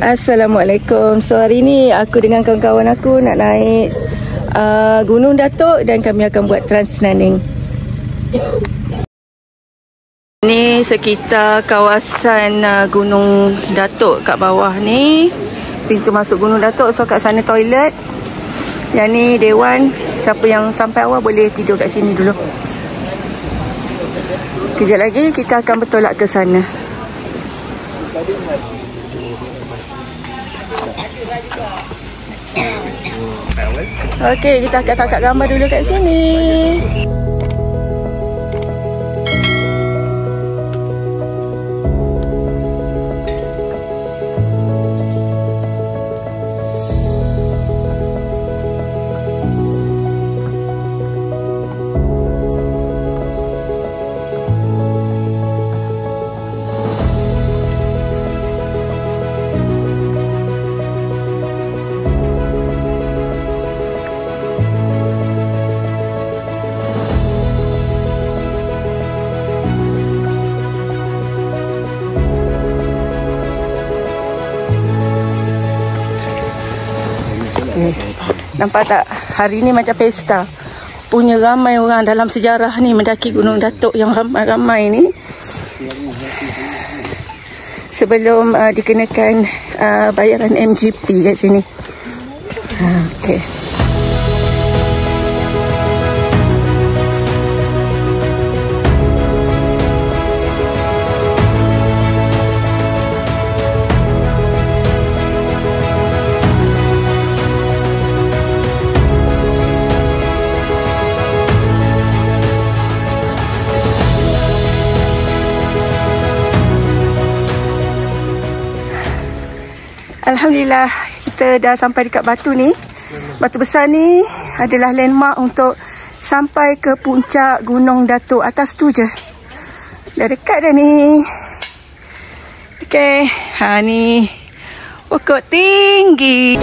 Assalamualaikum. So hari ni aku dengan kawan-kawan aku nak naik Gunung Datuk dan kami akan buat Transnaning. Ni sekitar kawasan Gunung Datuk kat bawah ni. Pintu masuk Gunung Datuk. So kat sana toilet. Yang ni Dewan. Siapa yang sampai awal boleh tidur kat sini dulu. Kejap lagi kita akan bertolak ke sana. Okey, kita akan tangkap gambar dulu kat sini. Nampak tak? Hari ni macam pesta. Punya ramai orang dalam sejarah ni mendaki Gunung Datuk yang ramai-ramai ni. Sebelum dikenakan bayaran MGP kat sini. Okey. Alhamdulillah, kita dah sampai dekat batu ni. Batu besar ni adalah landmark untuk sampai ke puncak Gunung Datuk. Atas tu je. Dah dekat dah ni. Okey, ni pokok tinggi.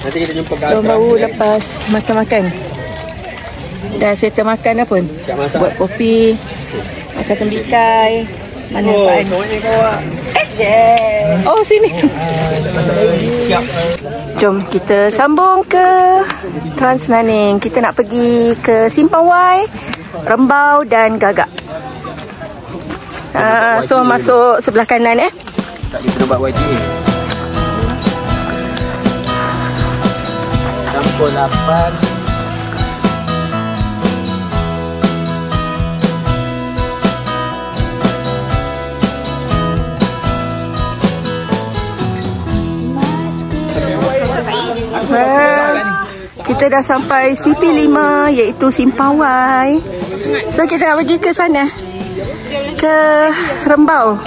Nanti kita jumpa kat Diorang baru lepas makan-makan. Dah settle makan dah pun. Buat kopi, makan tembikai. Mana Pak? Semuanya kau. Oh, sini. Jom kita sambung ke Transnaning. Kita nak pergi ke Simpang Wai, Rembau dan Gagak. So masuk sebelah kanan Tak kita nak buat YTA. Pukul 8. Kita dah sampai CP5 iaitu Simpang Wai. So kita nak pergi ke sana, ke Rembau.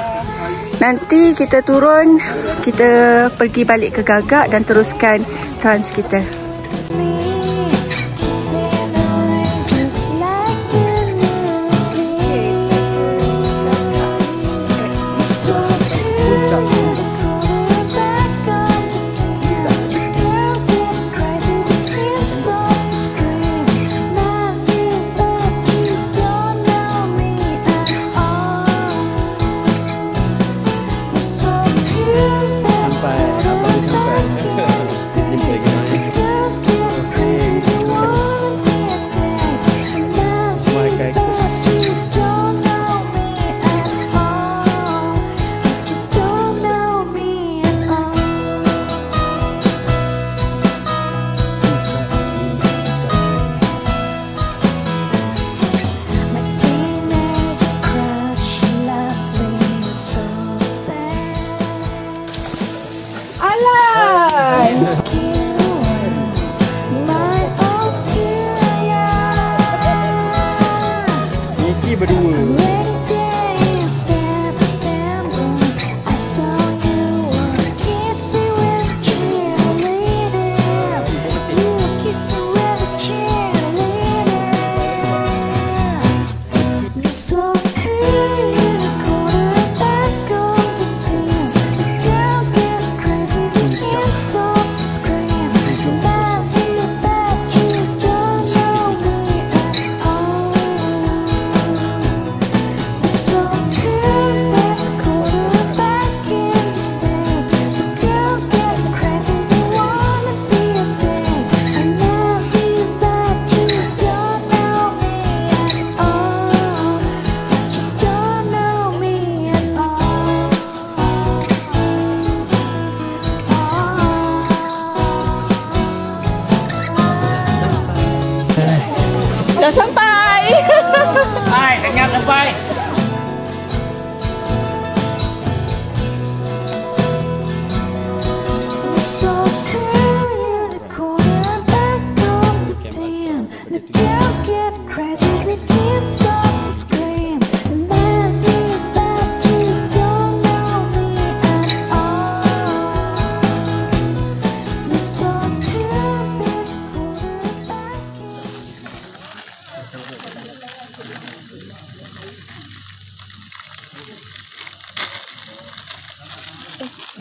Nanti kita turun, kita pergi balik ke Gagak dan teruskan trans kita.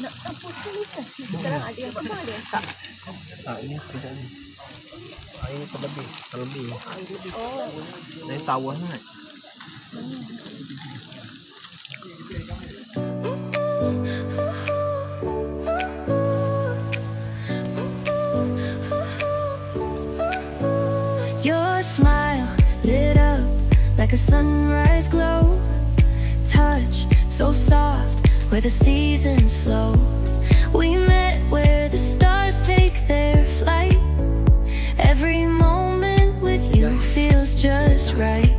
Nak campur ni ke? Sekarang ada yang besar dia? Tak. Ini sekejap ni. Ini terlebih. Oh. Saya tawar sangat. Your smile lit up like a sunrise glow. Touch so soft where the seasons flow. We met where the stars take their flight. Every moment with you feels just right.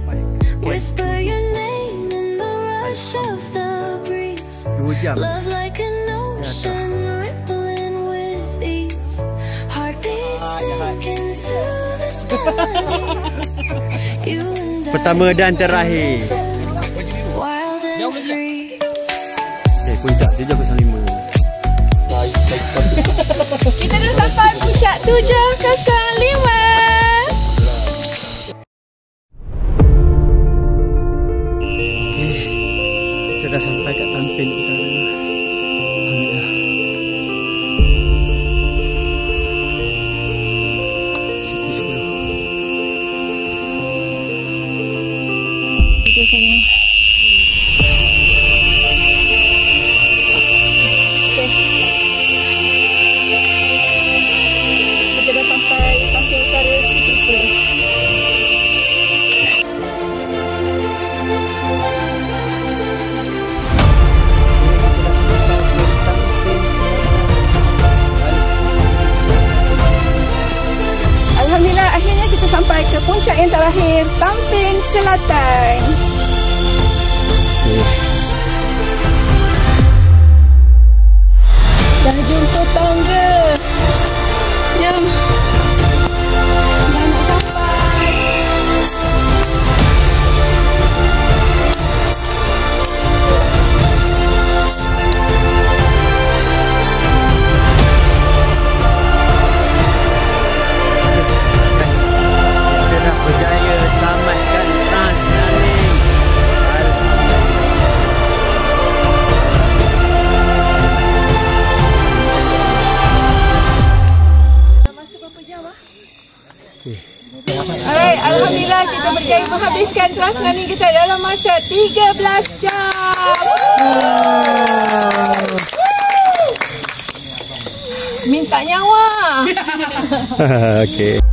Whisper your name in the rush of the breeze. Love like an ocean rippling with ease. Heartbeats sink into this melody. You and I Pertama dan terakhir. wild and free. Puncak 705. Kita dah sampai puncak 705. Kita dah sampai kat Tampin Utara. Alhamdulillah. Sepi 10. Kita sana. Kita dah sampai Tampin Utara City School. Alhamdulillah, akhirnya kita sampai ke puncak yang terakhir, Tampin Selatan. Dah jumpa tangga. Jom. Dah nak sampai. Kita dah berjaya tamatkan Transnalling. Alright, alhamdulillah kita berjaya menghabiskan Transnalling kita dalam masa 13 jam. Minta nyawa. Okey.